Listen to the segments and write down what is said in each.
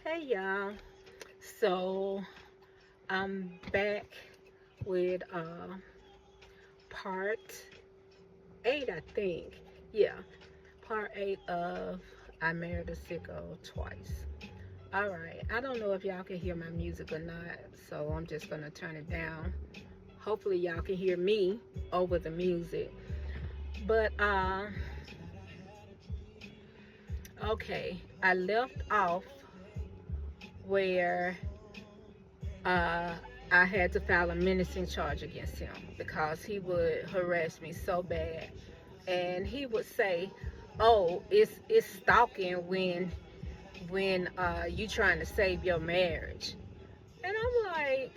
Hey y'all. So I'm back with part 8, I think. Yeah, part 8 of I Married a Sicko Twice. Alright, I don't know if y'all can hear my music or not, so I'm just gonna turn it down. Hopefully y'all can hear me over the music. But okay, I left off where uh, I had to file a menacing charge against him because he would harass me so bad, and he would say, "Oh, it's stalking when you trying to save your marriage," and I'm like,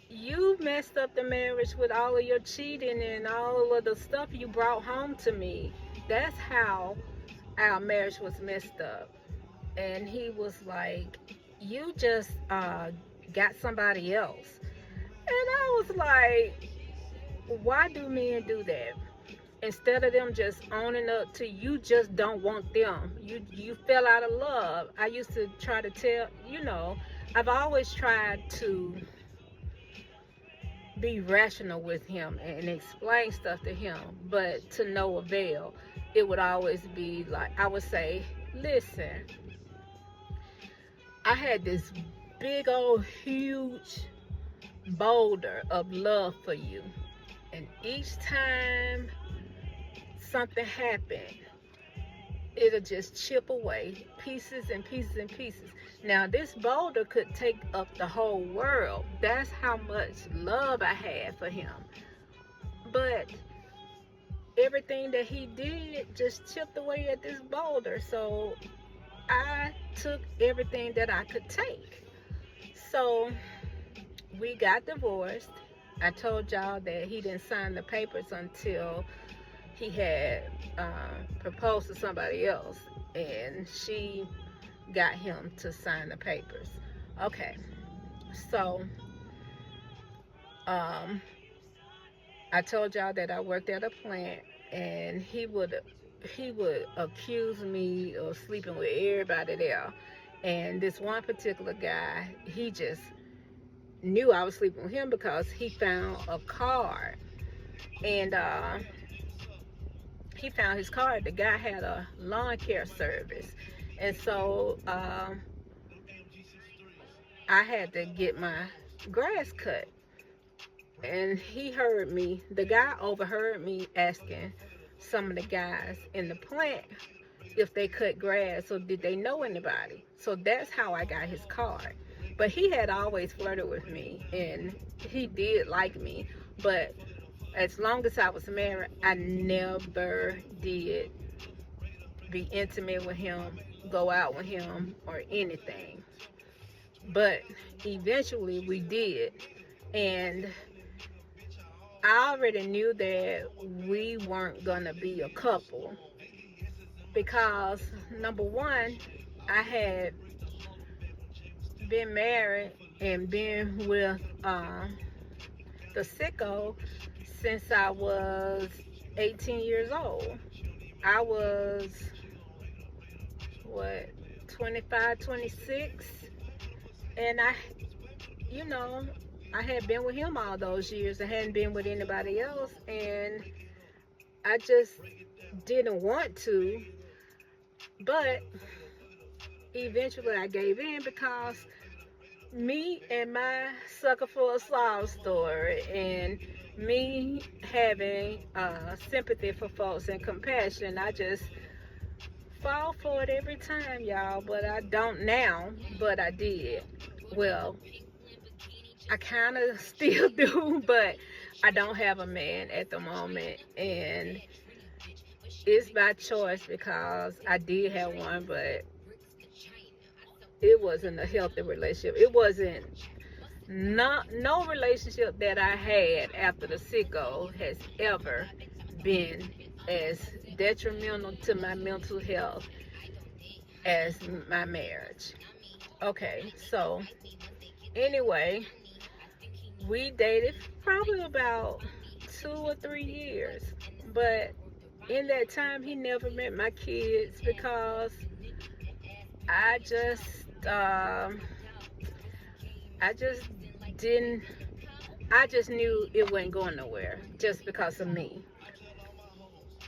"You messed up the marriage with all of your cheating and all of the stuff you brought home to me. That's how our marriage was messed up." And he was like, "You just got somebody else." And I was like, why do men do that? Instead of them just owning up to you just don't want them. You fell out of love. I used to try to tell, I've always tried to be rational with him and explain stuff to him, but to no avail. It would always be like I would say, listen, I had this big old huge boulder of love for you. And each time something happened, it'll just chip away pieces and pieces and pieces. Now, this boulder could take up the whole world. That's how much love I had for him. But everything that he did just chipped away at this boulder. So I took everything that I could take. So we got divorced. I told y'all that he didn't sign the papers until he had proposed to somebody else, and she got him to sign the papers. Okay, so um, I told y'all that I worked at a plant, and he would accuse me of sleeping with everybody there. And this one particular guy, he just knew I was sleeping with him because he found a card, and he found his card. The guy had a lawn care service, and so I had to get my grass cut. And he heard me. The guy overheard me asking some of the guys in the plant if they cut grass or did they know anybody. So that's how I got his card. But he had always flirted with me, and he did like me. But as long as I was married, I never did be intimate with him, go out with him, or anything. But eventually we did. And I already knew that we weren't gonna be a couple because number one, I had been married and been with the sicko since I was 18 years old. I was what, 25, 26, and you know, I had been with him all those years. I hadn't been with anybody else, and I just didn't want to. But eventually I gave in because me and my sucker for a sob story and me having sympathy for folks and compassion, I just fall for it every time, y'all. But I don't now, but I did. Well, I kind of still do, but I don't have a man at the moment, and it's by choice because I did have one, but it wasn't a healthy relationship. It wasn't no relationship that I had after the sicko has ever been as detrimental to my mental health as my marriage. Okay, so anyway, we dated probably about 2 or 3 years, but in that time he never met my kids because I just, I just didn't. I just knew it wasn't going nowhere just because of me.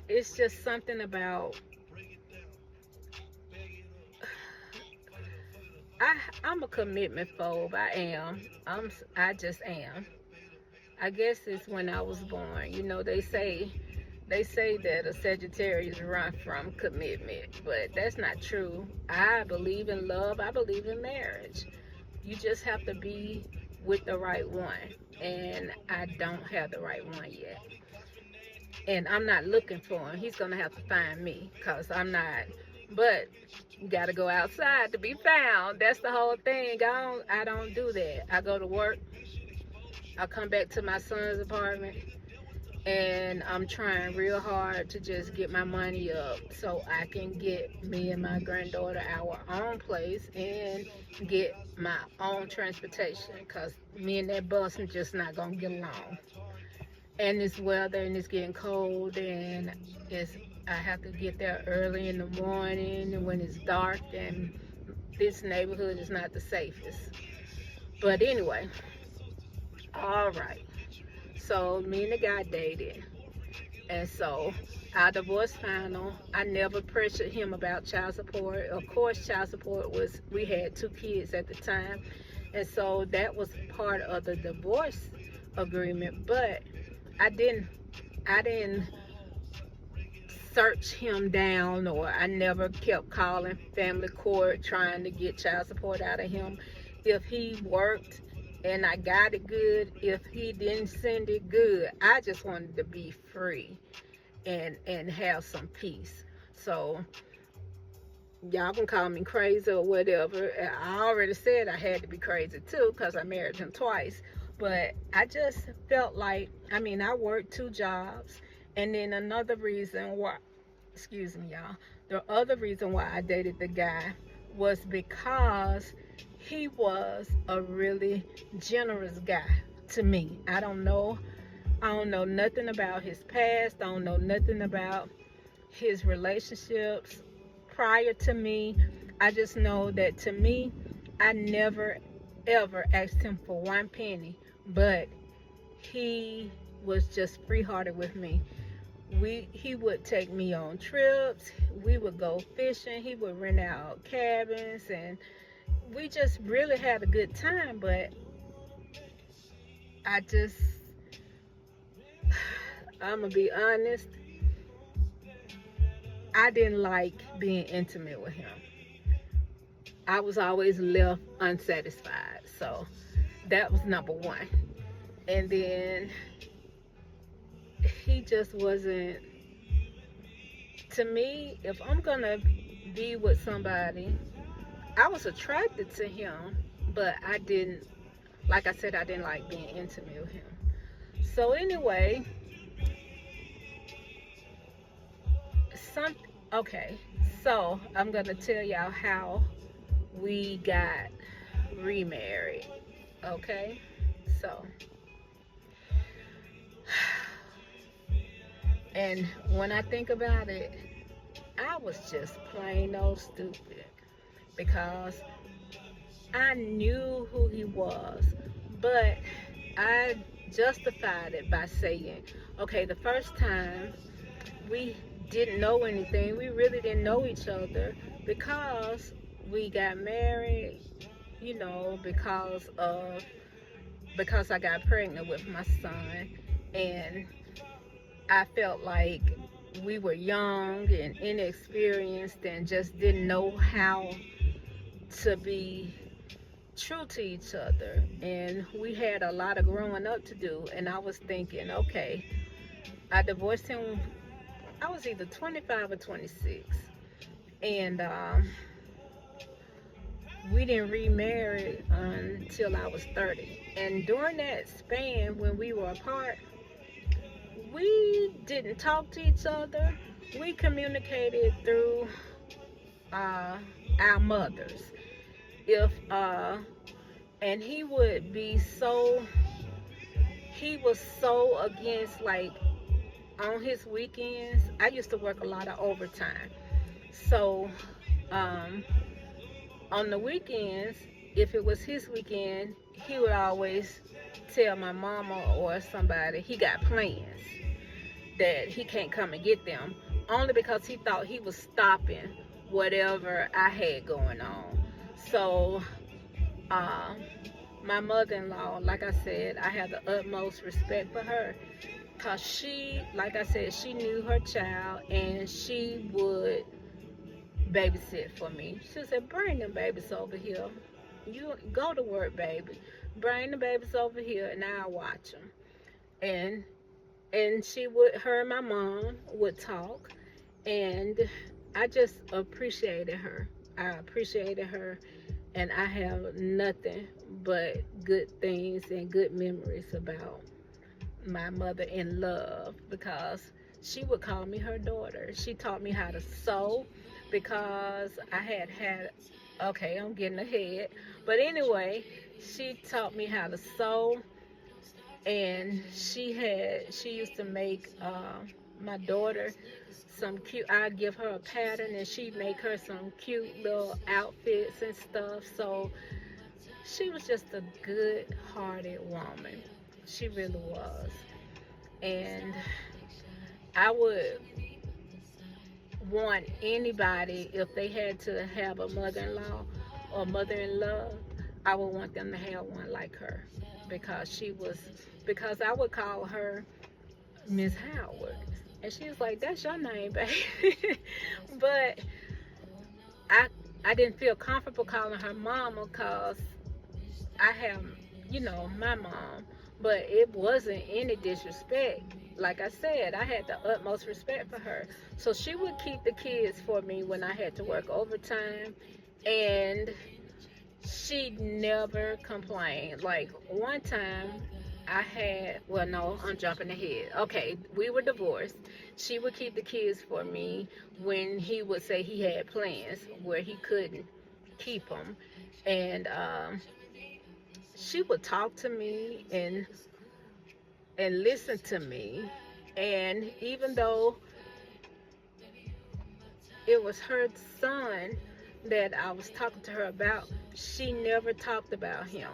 It's just something about I'm a commitment phobe. I am. I just am. I guess it's when I was born. You know, they say that a Sagittarius run from commitment, but that's not true. I believe in love. I believe in marriage. You just have to be with the right one, and I don't have the right one yet. And I'm not looking for him. He's gonna have to find me, cause I'm not. But you gotta go outside to be found. That's the whole thing. I don't do that. I go to work. I come back to my son's apartment, and I'm trying real hard to just get my money up so I can get me and my granddaughter our own place and get my own transportation, because me and that bus are just not gonna get along. And it's weather and it's getting cold, and it's I have to get there early in the morning and when it's dark, and this neighborhood is not the safest. But anyway, all right. So me and the guy dated, and so our divorce final. I never pressured him about child support. Of course, child support was, we had 2 kids at the time, and so that was part of the divorce agreement. But I didn't I didn't search him down, or I never kept calling family court trying to get child support out of him. If he worked and I got it, good. If he didn't send it, good. I just wanted to be free and have some peace. So y'all can call me crazy or whatever. I already said I had to be crazy too, because I married him twice. But I just felt like, I mean, I worked 2 jobs. And then another reason why, excuse me, y'all, the other reason why I dated the guy was because he was a really generous guy to me. I don't know nothing about his past. I don't know nothing about his relationships prior to me. I just know that to me, I never ever asked him for one penny, but he was just free hearted with me. He would take me on trips, we would go fishing, he would rent out cabins, and we just really had a good time. But I just, I'm gonna be honest, I didn't like being intimate with him. I was always left unsatisfied. So that was number one. And then he just wasn't, to me, if I'm gonna be with somebody, I was attracted to him, but I didn't, like I said, I didn't like being intimate with him. So anyway, some okay, so I'm gonna tell y'all how we got remarried. Okay, so, and when I think about it, I was just plain old stupid, because I knew who he was, but I justified it by saying, okay, the first time we didn't know anything, we really didn't know each other, because we got married, because I got pregnant with my son, and I felt like we were young and inexperienced and just didn't know how to be true to each other, and we had a lot of growing up to do. And I was thinking, okay, I divorced him, I was either 25 or 26, and we didn't remarry until I was 30. And during that span when we were apart, we didn't talk to each other. We communicated through our mothers. If and he was so against, like, on his weekends, I used to work a lot of overtime. So On the weekends, if it was his weekend, he would always tell my mama or somebody he got plans, that he can't come and get them, only because he thought he was stopping whatever I had going on. So, um, my mother-in-law, like I said, I have the utmost respect for her, because she, like I said, she knew her child, and she would babysit for me. She said, bring them babies over here. You go to work, baby. Bring the babies over here, and I'll watch them. And she would, her and my mom would talk, and I just appreciated her. I appreciated her, and I have nothing but good things and good memories about my mother in love, because she would call me her daughter. She taught me how to sew, because I had okay, I'm getting ahead, but anyway, she taught me how to sew, and she used to make my daughter some cute, I'd give her a pattern and she'd make her some cute little outfits and stuff. So she was just a good hearted woman. She really was. And I would want anybody, if they had to have a mother-in-law or mother-in-law, I would want them to have one like her, because because I would call her Miss Howard, and she was like, that's your name, baby. But I didn't feel comfortable calling her mama, because I have, my mom, but it wasn't any disrespect. Like I said, I had the utmost respect for her. So she would keep the kids for me when I had to work overtime, and she never complained. Like one time well, no, I'm jumping ahead. Okay, we were divorced. She would keep the kids for me when he would say he had plans where he couldn't keep them. And she would talk to me and listen to me. And even though it was her son that I was talking to her about, she never talked about him.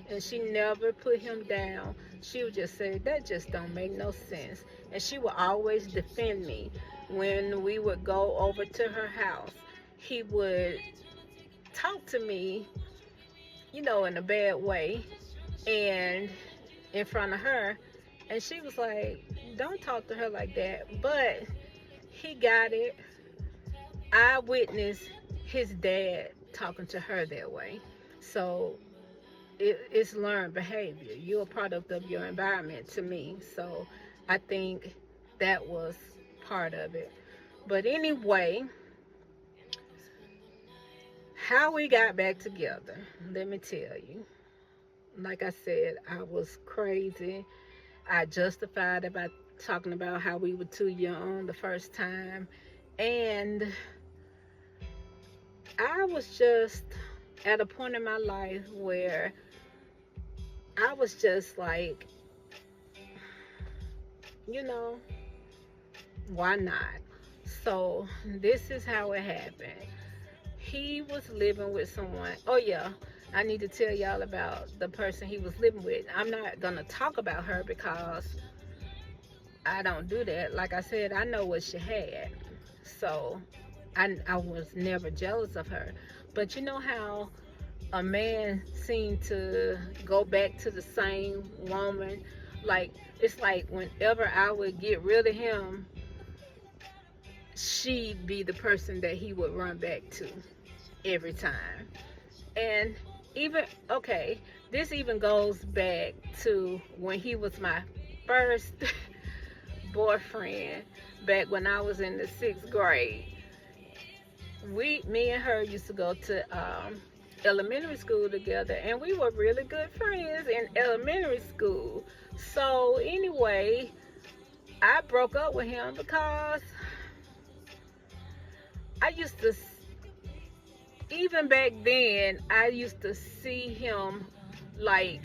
And she never put him down. She would just say, that just don't make no sense. And she would always defend me. When we would go over to her house, he would talk to me, in a bad way, and in front of her. And she was like, don't talk to her like that. But he got it. I witnessed his dad talking to her that way. So it's learned behavior. You're a product of your environment, to me. So I think that was part of it. But anyway, how we got back together, let me tell you. Like I said, I was crazy. I justified about talking about how we were too young the first time. And I was just at a point in my life where I was just like, why not? So this is how it happened. He was living with someone. Oh yeah, I need to tell y'all about the person he was living with. I'm not gonna talk about her because I don't do that. Like I said, I know what she had. So I was never jealous of her. But you know how a man seemed to go back to the same woman? Like, it's like whenever I would get rid of him, she'd be the person that he would run back to every time. And okay, this even goes back to when he was my first boyfriend, back when I was in the 6th grade. Me and her used to go to elementary school together, and we were really good friends in elementary school. So anyway, I broke up with him because I used to, even back then, I used to see him like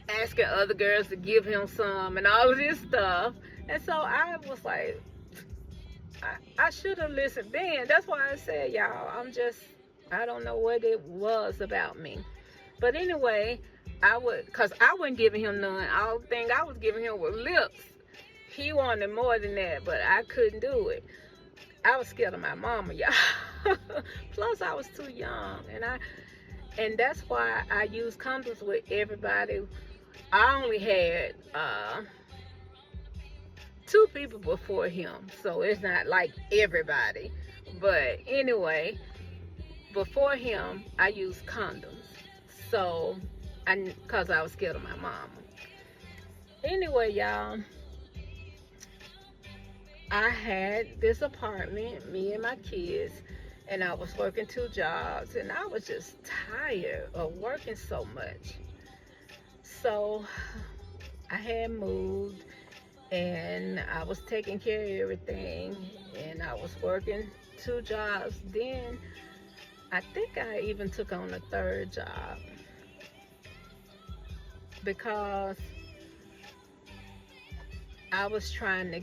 asking other girls to give him some and all of this stuff. And so I was like, I should have listened then. That's why I said, y'all, I'm just I don't know what it was about me. But anyway, cause I wasn't giving him none. All the thing I was giving him was lips. He wanted more than that, but I couldn't do it. I was scared of my mama, y'all. Plus, I was too young, and that's why I use condoms with everybody. I only had 2 people before him, so it's not like everybody. But anyway, before him, I used condoms. So, cause I was scared of my mama. Anyway, y'all, I had this apartment, me and my kids, and I was working 2 jobs, and I was just tired of working so much. So I had moved, and I was taking care of everything, and I was working 2 jobs. Then I think I even took on a 3rd job because I was trying to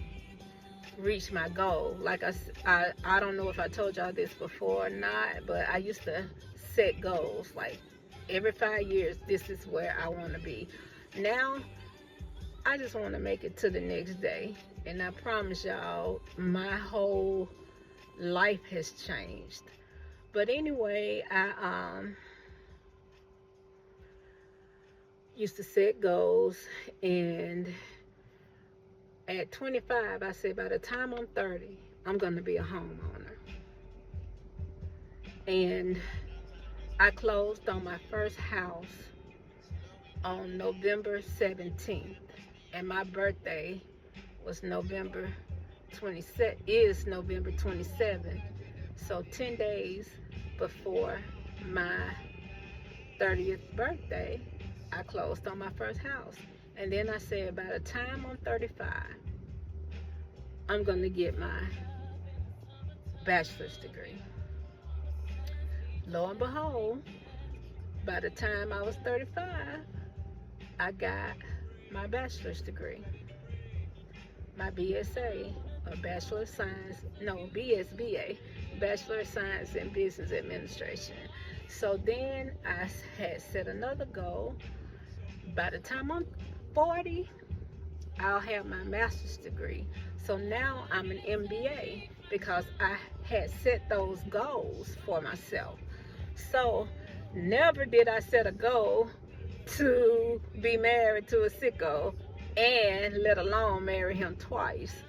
reach my goal. Like I don't know if I told y'all this before or not, but I used to set goals. Like every 5 years, this is where I want to be. Now, I just want to make it to the next day. And I promise y'all, my whole life has changed. But anyway, I used to set goals, and at 25, I said by the time I'm 30, I'm going to be a homeowner. And I closed on my first house on November 17th. And my birthday was November 27th. So 10 days before my 30th birthday, I closed on my first house. And then I said, by the time I'm 35, I'm going to get my bachelor's degree. Lo and behold, by the time I was 35, I got my bachelor's degree. My BSA, a Bachelor of Science, no, BSBA, Bachelor of Science in Business Administration. So then I had set another goal. By the time I'm 40, I'll have my master's degree. So now I'm an MBA because I had set those goals for myself. So never did I set a goal to be married to a SICKO, and let alone marry him twice.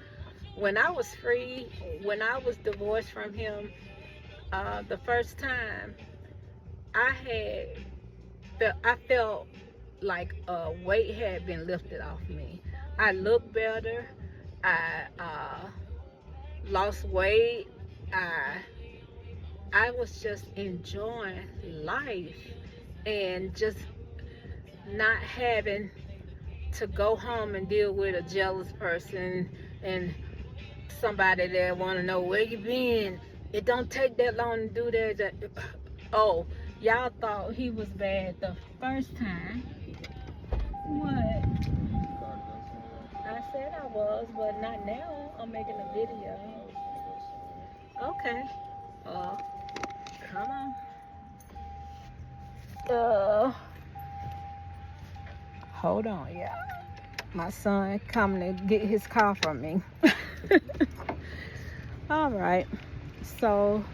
When I was free, when I was divorced from him, the first time, I felt like a weight had been lifted off me. I looked better. I lost weight. I was just enjoying life and just not having to go home and deal with a jealous person and somebody that want to know where you been. It don't take that long to do that. Oh, y'all thought he was bad the first time. What? I said I was, but not now. I'm making a video. Okay. Come on. Hold on, y'all. My son coming to get his car from me. All right. So,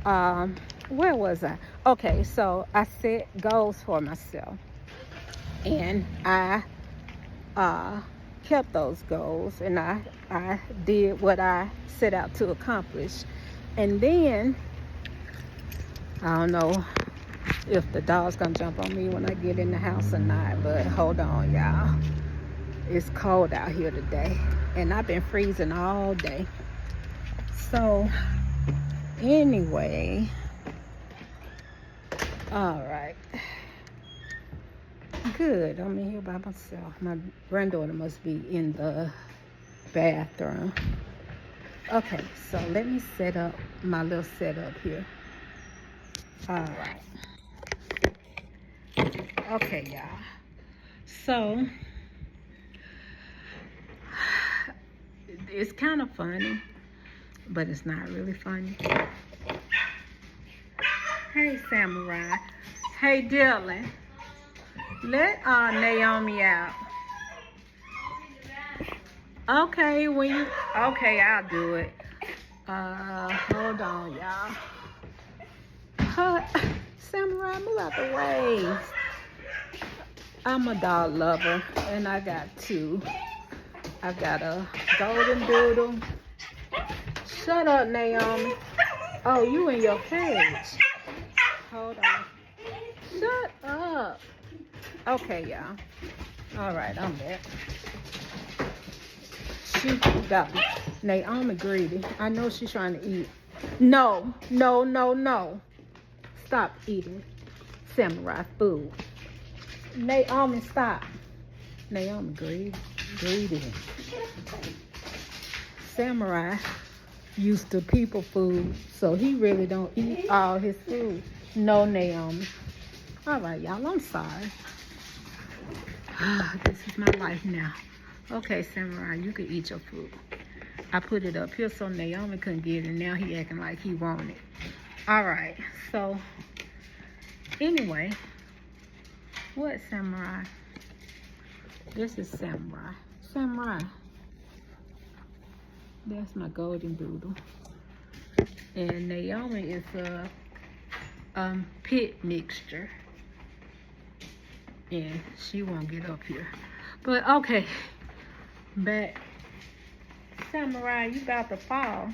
where was I? Okay, so I set goals for myself, and I kept those goals, and I did what I set out to accomplish. And then I don't know if the dog's gonna jump on me when I get in the house or not, but hold on, y'all. It's cold out here today, and I've been freezing all day. So anyway, all right, good. I'm in here by myself. My granddaughter must be in the bathroom. Okay, so let me set up my little setup here. All right. Okay, y'all. So it's kind of funny, but it's not really funny. Samurai. Hey, Dylan, let Naomi out. Okay, okay, I'll do it. Hold on, y'all. Samurai, move out the way. I'm a dog lover, and I got two. I got a golden doodle. Shut up, Naomi. Oh, you in your cage. Hold on. Shut up. Okay, y'all. All right, I'm back. She got me. Naomi greedy. I know she's trying to eat. No, no, no, no. Stop eating Samurai food. Naomi, stop. Naomi greedy. Samurai used to people food, so he really don't eat all his food. No, Naomi. All right, y'all, I'm sorry. This is my life now. Okay, Samurai, you can eat your food. I put it up here so Naomi couldn't get it, and now he acting like he wanted it. All right, so anyway, what, Samurai? This is Samurai. Samurai. That's my golden doodle. And Naomi is a pit mixture. And she won't get up here. But okay, back. Samurai, you about to fall.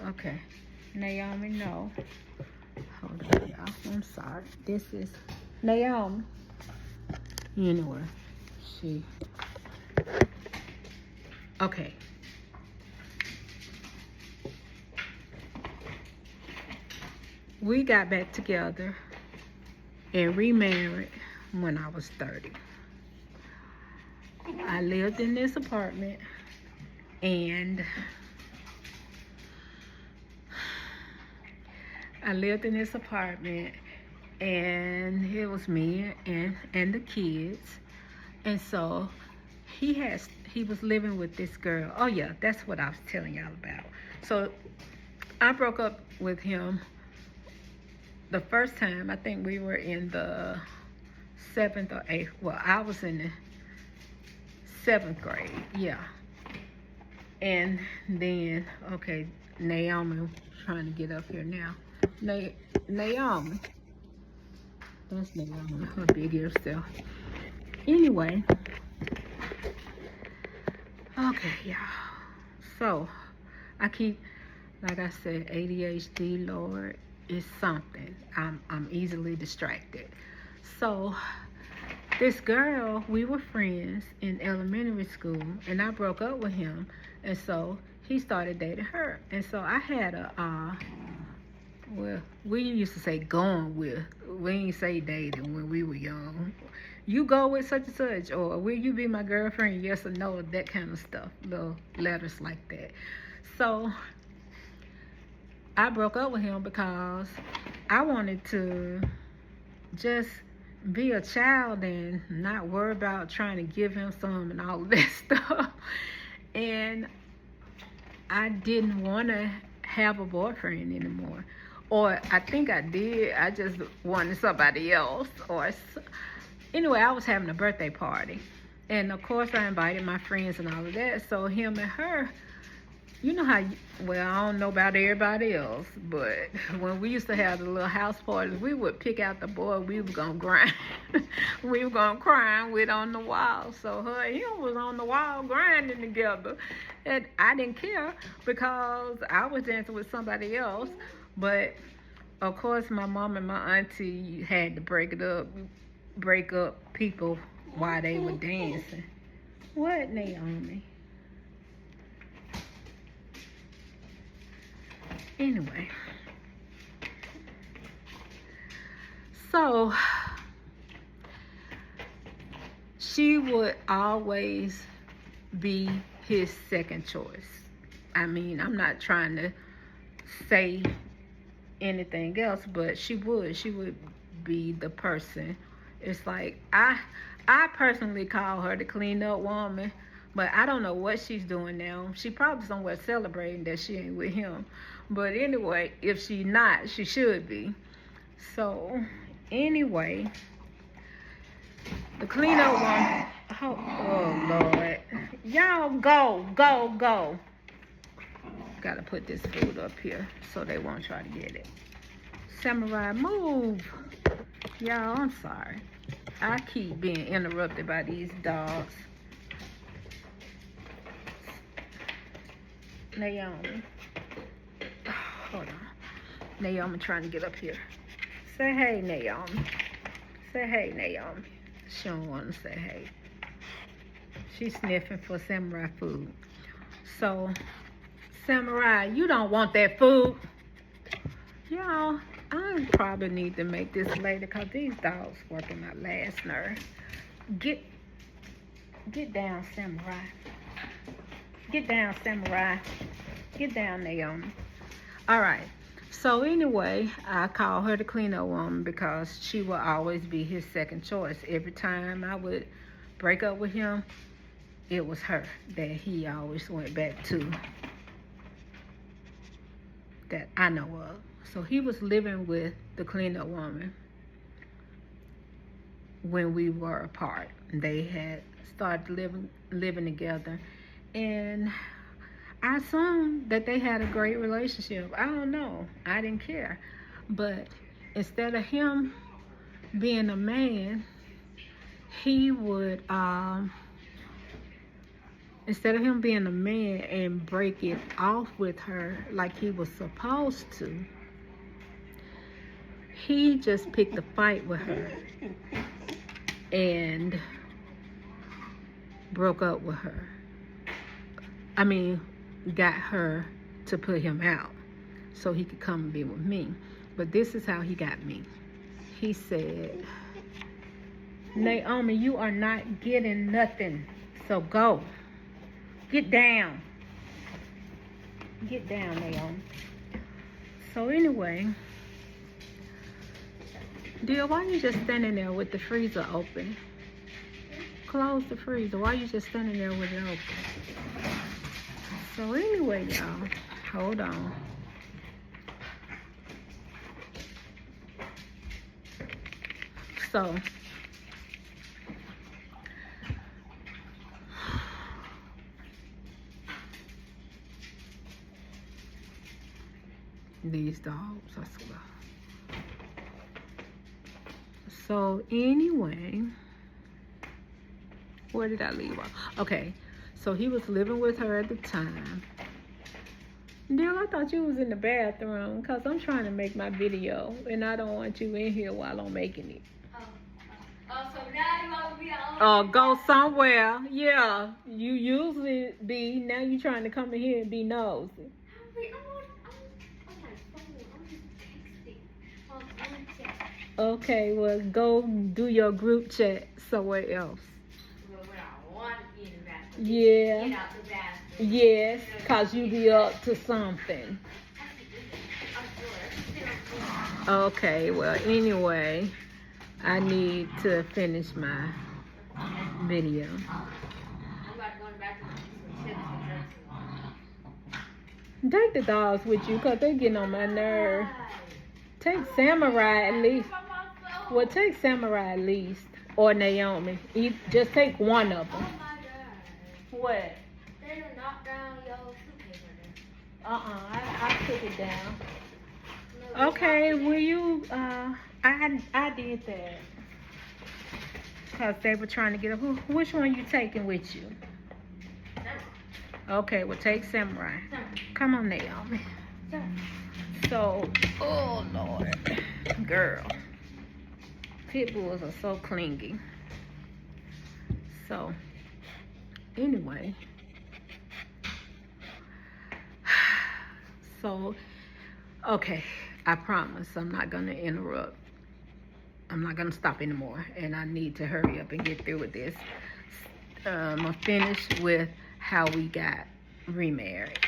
Okay, Naomi, no. Hold on, y'all. I'm sorry. This is Naomi. Anyway, she. Okay. We got back together and remarried when I was 30. I lived in this apartment, and it was me and the kids. And so he was living with this girl. Oh yeah, that's what I was telling y'all about. So I broke up with him the first time. I think we were in the 7th or 8th. Well, I was in the 7th grade, yeah. And then, okay, Naomi trying to get up here now. Naomi. That's Naomi, her big ear self. Anyway. Okay, y'all. So, I keep, like I said, ADHD, Lord, is something. I'm easily distracted. So, this girl, we were friends in elementary school, and I broke up with him, and so he started dating her. And so I had well, we used to say going with. We didn't say dating when we were young. You go with such and such, or will you be my girlfriend, yes or no, that kind of stuff, little letters like that. So I broke up with him because I wanted to just be a child and not worry about trying to give him some and all of that stuff. And I didn't want to have a boyfriend anymore. Or I think I did. I just wanted somebody else. Anyway, I was having a birthday party. And of course I invited my friends and all of that. So him and her, you know how, well, I don't know about everybody else, but when we used to have the little house parties, we would pick out the boy we were going to grind. We were going to climb with on the wall. So her and him was on the wall grinding together. And I didn't care because I was dancing with somebody else. But, of course, my mom and my auntie had to break up people while they were dancing. What, Naomi? Anyway, so she would always be his second choice. I mean, I'm not trying to say anything else, but she would be the person. It's like I personally call her the clean up woman, But I don't know what she's doing now. She probably somewhere celebrating that she ain't with him. But anyway, if she not, she should be. So, anyway, the cleanup one. Oh Lord. Y'all go, go, go. Gotta put this food up here so they won't try to get it. Samurai, move. Y'all, I'm sorry. I keep being interrupted by these dogs. Naomi. Hold on. Naomi trying to get up here. Say hey, Naomi. Say hey, Naomi. She don't want to say hey. She's sniffing for Samurai food. So, Samurai, you don't want that food. Y'all, I probably need to make this later because these dogs working my last nerve. Get down, Samurai. Get down, Samurai. Get down, Naomi. All right. So anyway, I call her the cleanup woman because she will always be his second choice. Every time I would break up with him, it was her that he always went back to, that I know of. So he was living with the cleanup woman when we were apart. They had started living together, and I assumed that they had a great relationship. I don't know. I didn't care. But instead of him being a man, he would, instead of him being a man and break it off with her like he was supposed to, he just picked a fight with her and broke up with her. I mean, got her to put him out so he could come and be with me. But this is how he got me. He said, Naomi, you are not getting nothing, so go. Get down. Get down, Naomi. So anyway, dear, why you just standing there with the freezer open? Close the freezer. Why you just standing there with it open? So anyway, y'all, hold on. So, these dogs, I swear. So anyway, where did I leave off? Okay, so he was living with her at the time. Dale, I thought you was in the bathroom because I'm trying to make my video and I don't want you in here while I'm making it. So now you want to be on? Go somewhere. Yeah, you usually be. Now you trying to come in here and be nosy. I'm my phone. I'm just texting. Okay, well, go do your group chat somewhere else. Well, when I want to get in the bathroom. Yeah. Get out the bathroom. Yes, because you be up to something. Okay, well, anyway, I need to finish my video. I'm about to go in the bathroom and some chips and drinks. Take the dogs with you because they're getting on my nerve. Take Samurai at least. Well, take Samurai at least. Or Naomi. Just take one of them. Oh my God. What? They done knocked down your suitcase right there. I took it down. No, Okay, will you, I did that. Because they were trying to get up. Which one you taking with you? Okay, well, take Samurai. Come on, Naomi. So, oh, Lord. Girl. Pit bulls are so clingy. So, anyway. So, okay. I promise I'm not going to interrupt. I'm not going to stop anymore. And I need to hurry up and get through with this. I'm going to finish with how we got remarried.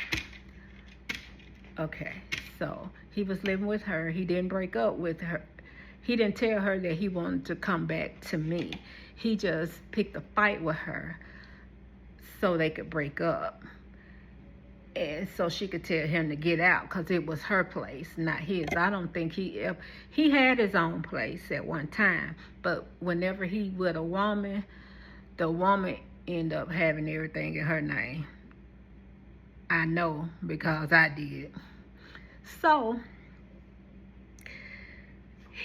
Okay. So, he was living with her. He didn't break up with her. He didn't tell her that he wanted to come back to me. He just picked a fight with her so they could break up. And so she could tell him to get out because it was her place, not his. I don't think he had his own place at one time, but whenever he with a woman, the woman end up having everything in her name. I know because I did. So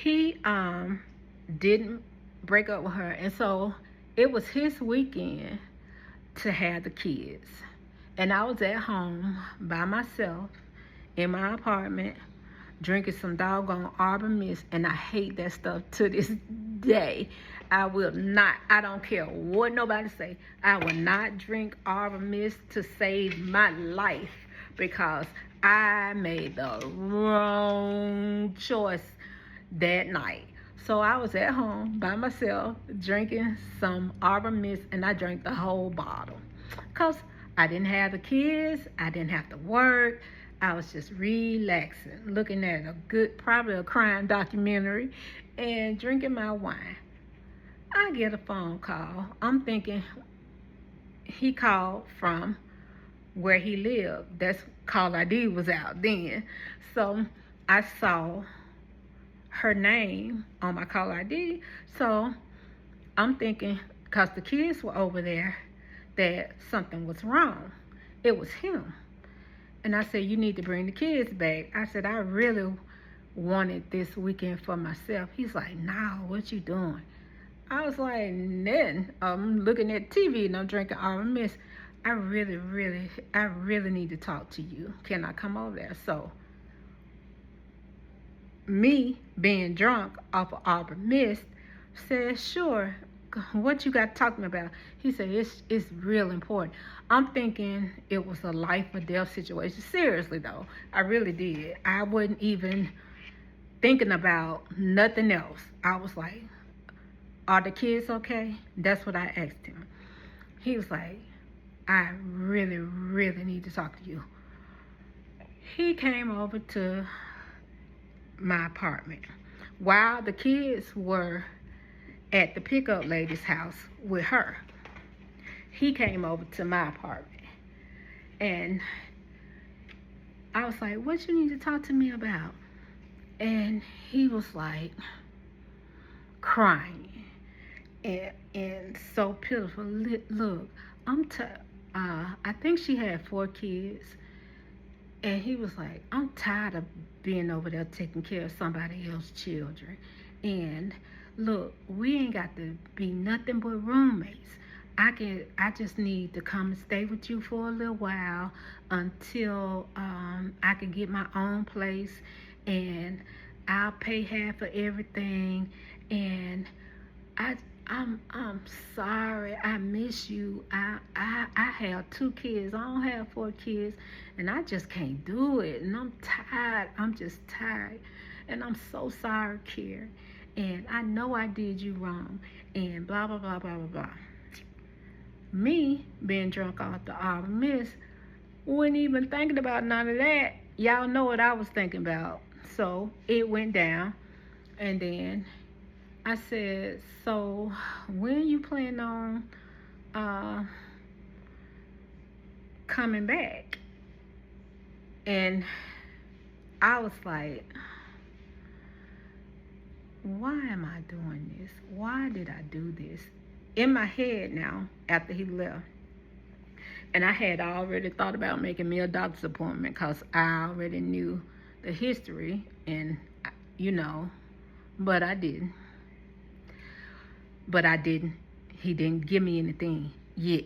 he didn't break up with her, and so it was his weekend to have the kids. And I was at home by myself in my apartment drinking some doggone Arbor Mist, and I hate that stuff to this day. I will not, I don't care what nobody say, I will not drink Arbor Mist to save my life because I made the wrong choice that night. So I was at home by myself drinking some Arbor Mist, and I drank the whole bottle because I didn't have the kids, I didn't have to work. I was just relaxing, looking at a good, probably a crime documentary, and drinking my wine. I get a phone call. I'm thinking he called from where he lived. That's call ID was out then. So I saw her name on my call ID. So I'm thinking, because the kids were over there, that something was wrong. It was him. And I said, you need to bring the kids back. I said, I really wanted this weekend for myself. He's like, no, what you doing? I was like, nothing. I'm looking at TV and I'm drinking Arbor Mist. I really need to talk to you. Can I come over there? So, me being drunk off of Arbor Mist said, sure. What you got to talk to me about? He said, it's real important. I'm thinking it was a life or death situation. Seriously though, I really did. I wasn't even thinking about nothing else. I was like, are the kids okay? That's what I asked him. He was like, I really need to talk to you. He came over to my apartment while the kids were at the pickup lady's house with her. He came over to my apartment, and I was like, what you need to talk to me about? And he was like crying and so pitiful. Look, I think she had 4 kids, and he was like, I'm tired of being over there taking care of somebody else's children. And look, we ain't got to be nothing but roommates. I just need to come and stay with you for a little while until I can get my own place, and I'll pay half of everything. And I'm sorry, I miss you. I have 2 kids. I don't have 4 kids, and I just can't do it. And I'm tired. I'm just tired. And I'm so sorry, Kier. And I know I did you wrong. And blah, blah, blah, blah, blah, blah. Me being drunk off the Arbor Mist, wasn't even thinking about none of that. Y'all know what I was thinking about. So it went down, and then I said, so when you plan on coming back? And I was like, why am I doing this? Why did I do this? In my head now, after he left, and I had already thought about making me a doctor's appointment because I already knew the history, and but I didn't. He didn't give me anything yet.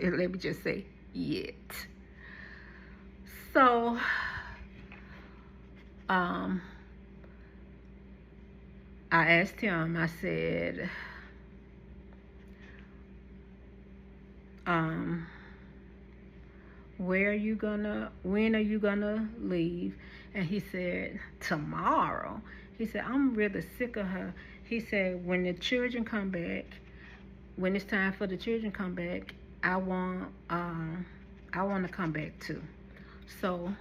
Let me just say yet. So I asked him, I said, when are you gonna leave? And he said, tomorrow. He said, I'm really sick of her. He said, when the children come back, when it's time for the children to come back, I want to come back too. So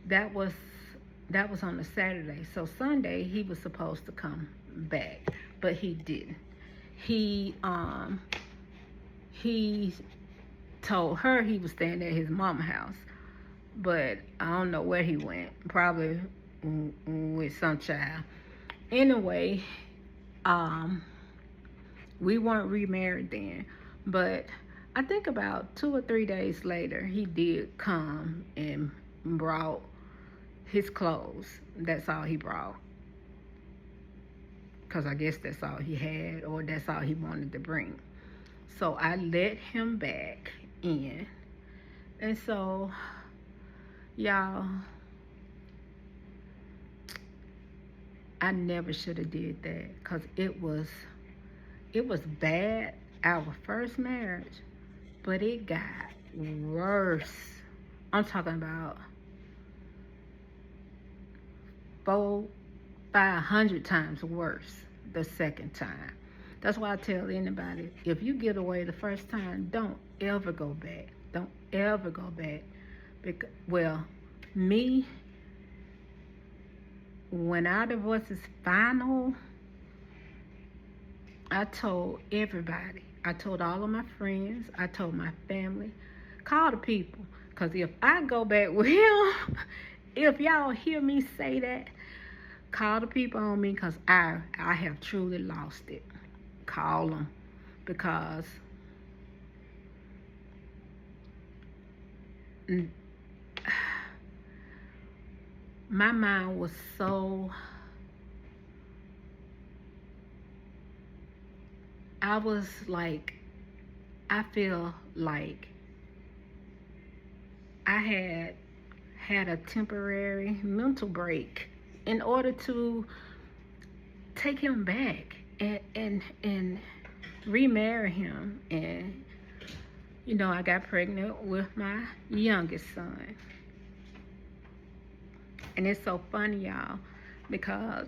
that was on a Saturday. So Sunday he was supposed to come back, but he didn't. He he told her he was staying at his mama's house, but I don't know where he went. Probably with some child. Anyway, um, we weren't remarried then, but I think about 2 or 3 days later, he did come and brought his clothes. That's all he brought. Because I guess that's all he had, or that's all he wanted to bring. So I let him back in. And so, y'all, I never should have did that. Because it was bad, our first marriage. But it got worse. I'm talking about 400-500 times worse the second time. That's why I tell anybody, if you get away the first time, don't ever go back. Don't ever go back. Because, well, me, when our divorce is final, I told everybody. I told all of my friends. I told my family. Call the people. Because if I go back with him, if y'all hear me say that, call the people on me, because I have truly lost it. Call them. Because my mind was so... I feel like I had a temporary mental break in order to take him back and remarry him. And, I got pregnant with my youngest son. And it's so funny, y'all, because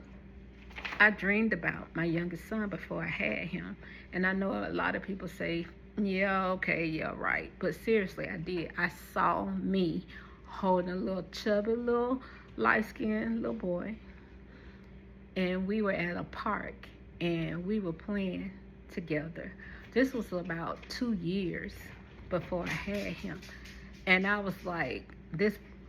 I dreamed about my youngest son before I had him. And I know a lot of people say, yeah, okay, yeah, right. But seriously, I did. I saw me holding a little chubby, little light-skinned little boy. And we were at a park, and we were playing together. This was about 2 years before I had him. And I was like,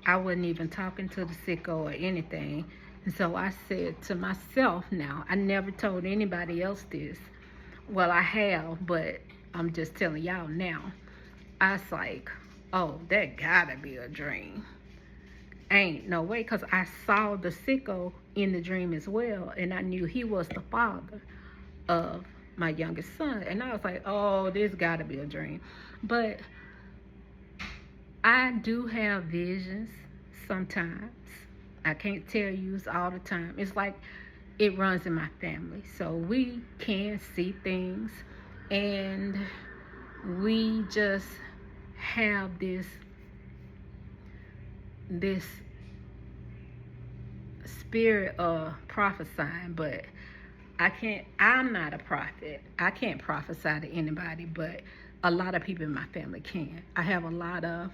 I wasn't even talking to the SICKO or anything. And so I said to myself now, I never told anybody else this. Well, I have, but I'm just telling y'all now. I was like, oh, that gotta be a dream. Ain't no way, because I saw the SICKO in the dream as well, and I knew he was the father of my youngest son. And I was like, oh, this gotta be a dream. But I do have visions sometimes. I can't tell you it's all the time. It's like it runs in my family. So we can see things, and we just have this spirit of prophesying. But I'm not a prophet. I can't prophesy to anybody, but a lot of people in my family can. I have a lot of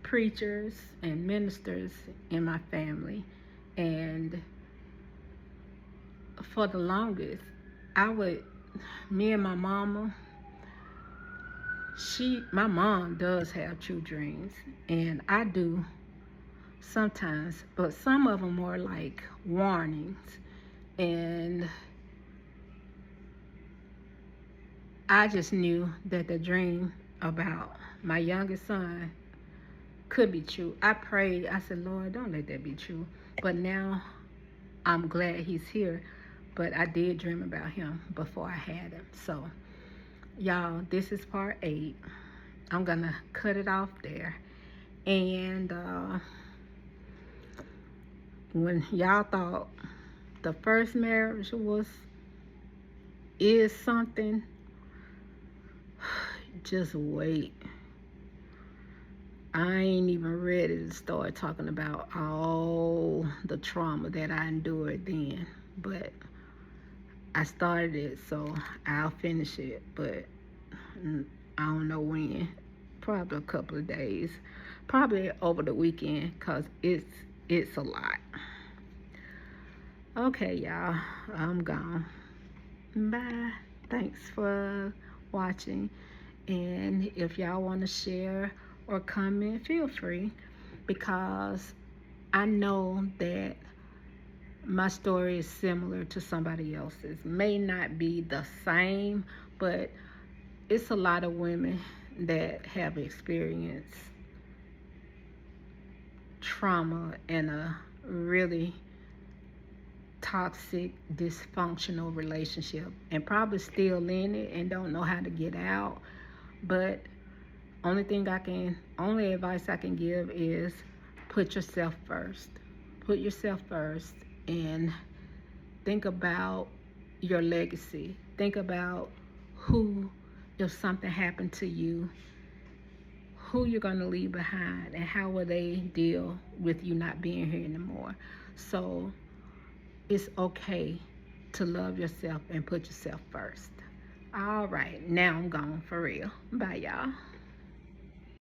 preachers and ministers in my family, and for the longest, me and my mama, my mom does have true dreams, and I do sometimes, but some of them are like warnings. And I just knew that the dream about my youngest son could be true. I prayed. I said, Lord, don't let that be true. But now I'm glad he's here. But I did dream about him before I had him. So, y'all, this is part 8. I'm going to cut it off there. And when y'all thought the first marriage is something, just wait. I ain't even ready to start talking about all the trauma that I endured then. But I started it, so I'll finish it. But I don't know when. Probably a couple of days. Probably over the weekend, because it's a lot. Okay, y'all. I'm gone. Bye. Thanks for watching. And if y'all want to share or comment, feel free, because I know that my story is similar to somebody else's. May not be the same, but it's a lot of women that have experienced trauma in a really toxic, dysfunctional relationship, and probably still in it and don't know how to get out. But only advice I can give is put yourself first. Put yourself first and think about your legacy. Think about who, if something happened to you, who you're going to leave behind and how will they deal with you not being here anymore. So it's okay to love yourself and put yourself first. All right, now I'm gone for real. Bye, y'all.